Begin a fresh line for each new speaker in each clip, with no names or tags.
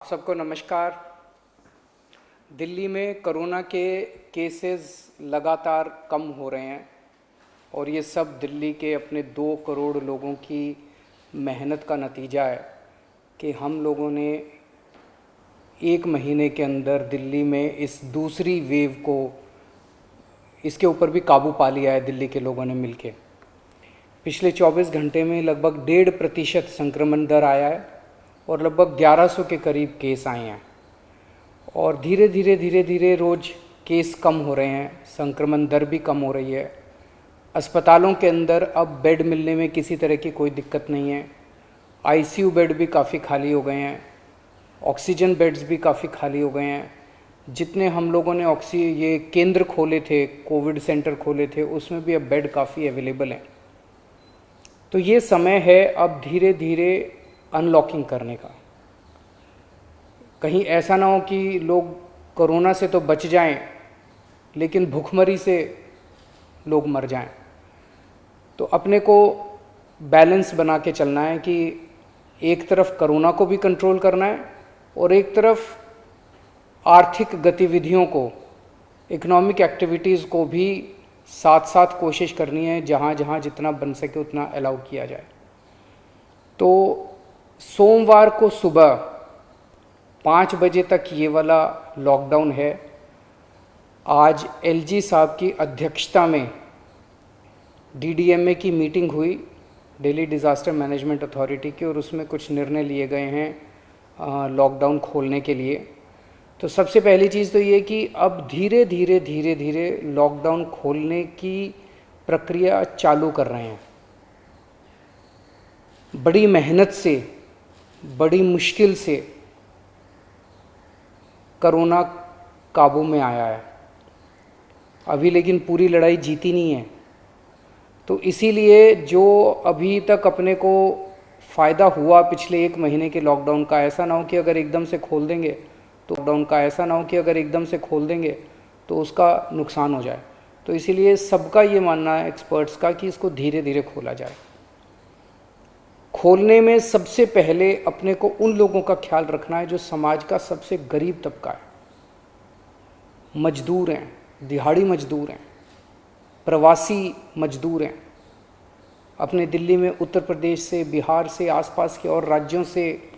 सबको नमस्कार। दिल्ली में कोरोना के केसेस लगातार कम हो रहे हैं और ये सब दिल्ली के अपने 2 करोड़ लोगों की मेहनत का नतीजा है कि हम लोगों ने 1 महीने के अंदर दिल्ली में इस दूसरी वेव को इसके ऊपर भी काबू पा लिया है। दिल्ली के लोगों ने मिलके पिछले 24 घंटे में लगभग 1.5% संक्रमण दर आया है और लगभग 1100 के करीब केस आए हैं और धीरे धीरे रोज़ केस कम हो रहे हैं, संक्रमण दर भी कम हो रही है। अस्पतालों के अंदर अब बेड मिलने में किसी तरह की कोई दिक्कत नहीं है। आईसीयू बेड भी काफ़ी खाली हो गए हैं, ऑक्सीजन बेड्स भी काफ़ी खाली हो गए हैं। जितने हम लोगों ने ये केंद्र खोले थे, कोविड सेंटर खोले थे, उसमें भी अब बेड काफ़ी अवेलेबल हैं। तो ये समय है अब धीरे धीरे अनलॉकिंग करने का। कहीं ऐसा ना हो कि लोग कोरोना से तो बच जाएं लेकिन भूखमरी से लोग मर जाएं। तो अपने को बैलेंस बना के चलना है कि एक तरफ कोरोना को भी कंट्रोल करना है और एक तरफ आर्थिक गतिविधियों को, इकोनॉमिक एक्टिविटीज़ को भी साथ साथ कोशिश करनी है, जहाँ जहाँ जितना बन सके उतना अलाउ किया जाए। तो सोमवार को सुबह 5 बजे तक ये वाला लॉकडाउन है। आज एलजी साहब की अध्यक्षता में डीडीएमए की मीटिंग हुई, दिल्ली डिज़ास्टर मैनेजमेंट अथॉरिटी की, और उसमें कुछ निर्णय लिए गए हैं लॉकडाउन खोलने के लिए। तो सबसे पहली चीज़ तो ये कि अब धीरे धीरे लॉकडाउन खोलने की प्रक्रिया चालू कर रहे हैं। बड़ी मेहनत से, बड़ी मुश्किल से कोरोना काबू में आया है अभी, लेकिन पूरी लड़ाई जीती नहीं है। तो इसीलिए जो अभी तक अपने को फ़ायदा हुआ पिछले 1 महीने के लॉकडाउन का, ऐसा ना हो कि अगर एकदम से खोल देंगे तो उसका नुकसान हो जाए। तो इसीलिए सबका ये मानना है, एक्सपर्ट्स का, कि इसको धीरे धीरे खोला जाए। खोलने में सबसे पहले अपने को उन लोगों का ख्याल रखना है जो समाज का सबसे गरीब तबका है। मजदूर हैं, दिहाड़ी मजदूर हैं, प्रवासी मजदूर हैं। अपने दिल्ली में उत्तर प्रदेश से, बिहार से, आसपास के और राज्यों से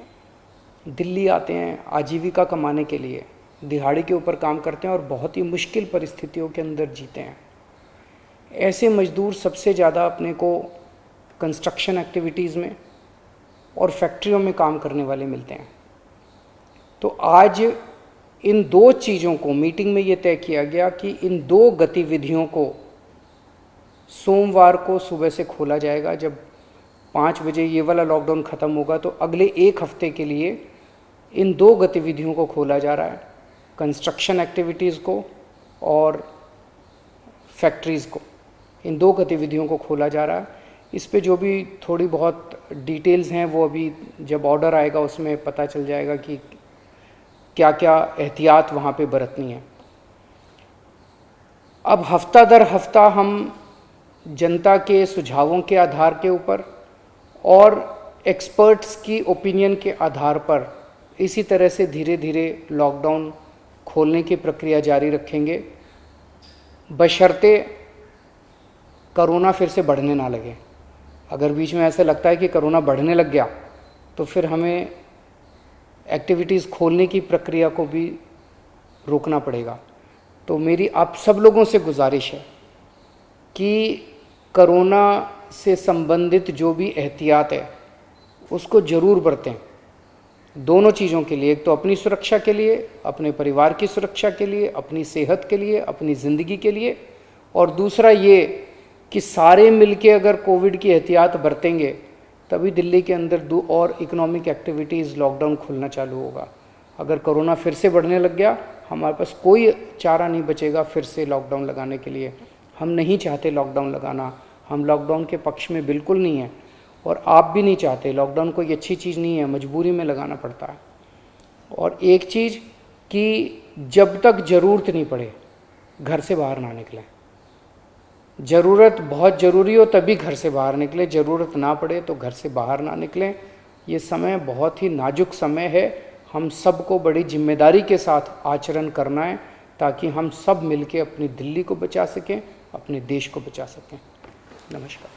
दिल्ली आते हैं आजीविका कमाने के लिए, दिहाड़ी के ऊपर काम करते हैं और बहुत ही मुश्किल परिस्थितियों के अंदर जीते हैं। ऐसे मजदूर सबसे ज़्यादा अपने को कंस्ट्रक्शन एक्टिविटीज़ में और फैक्ट्रियों में काम करने वाले मिलते हैं। तो आज इन 2 चीज़ों को मीटिंग में ये तय किया गया कि इन 2 गतिविधियों को सोमवार को सुबह से खोला जाएगा। जब 5 बजे ये वाला लॉकडाउन ख़त्म होगा तो अगले 1 हफ्ते के लिए इन 2 गतिविधियों को खोला जा रहा है, कंस्ट्रक्शन एक्टिविटीज़ को और फैक्ट्रीज़ को। इन 2 गतिविधियों को खोला जा रहा है। इस पे जो भी थोड़ी बहुत डिटेल्स हैं वो अभी जब ऑर्डर आएगा उसमें पता चल जाएगा कि क्या क्या एहतियात वहाँ पे बरतनी है। अब हफ्ता दर हफ्ता हम जनता के सुझावों के आधार के ऊपर और एक्सपर्ट्स की ओपिनियन के आधार पर इसी तरह से धीरे धीरे लॉकडाउन खोलने की प्रक्रिया जारी रखेंगे, बशर्ते कोरोना फिर से बढ़ने ना लगे। अगर बीच में ऐसा लगता है कि कोरोना बढ़ने लग गया तो फिर हमें एक्टिविटीज़ खोलने की प्रक्रिया को भी रोकना पड़ेगा। तो मेरी आप सब लोगों से गुजारिश है कि कोरोना से संबंधित जो भी एहतियात है उसको ज़रूर बरतें, दोनों चीज़ों के लिए। एक तो अपनी सुरक्षा के लिए, अपने परिवार की सुरक्षा के लिए, अपनी सेहत के लिए, अपनी ज़िंदगी के लिए, और दूसरा ये कि सारे मिलके अगर कोविड की एहतियात बरतेंगे तभी दिल्ली के अंदर 2 और इकोनॉमिक एक्टिविटीज़ लॉकडाउन खुलना चालू होगा। अगर कोरोना फिर से बढ़ने लग गया, हमारे पास कोई चारा नहीं बचेगा फिर से लॉकडाउन लगाने के लिए। हम नहीं चाहते लॉकडाउन लगाना, हम लॉकडाउन के पक्ष में बिल्कुल नहीं हैं और आप भी नहीं चाहते। लॉकडाउन कोई अच्छी चीज़ नहीं है, मजबूरी में लगाना पड़ता है। और एक चीज़ कि जब तक ज़रूरत नहीं पड़े घर से बाहर ना निकलें। ज़रूरत बहुत ज़रूरी हो तभी घर से बाहर निकलें, ज़रूरत ना पड़े तो घर से बाहर ना निकलें। ये समय बहुत ही नाजुक समय है। हम सबको बड़ी जिम्मेदारी के साथ आचरण करना है, ताकि हम सब मिलके अपनी दिल्ली को बचा सकें, अपने देश को बचा सकें। नमस्कार।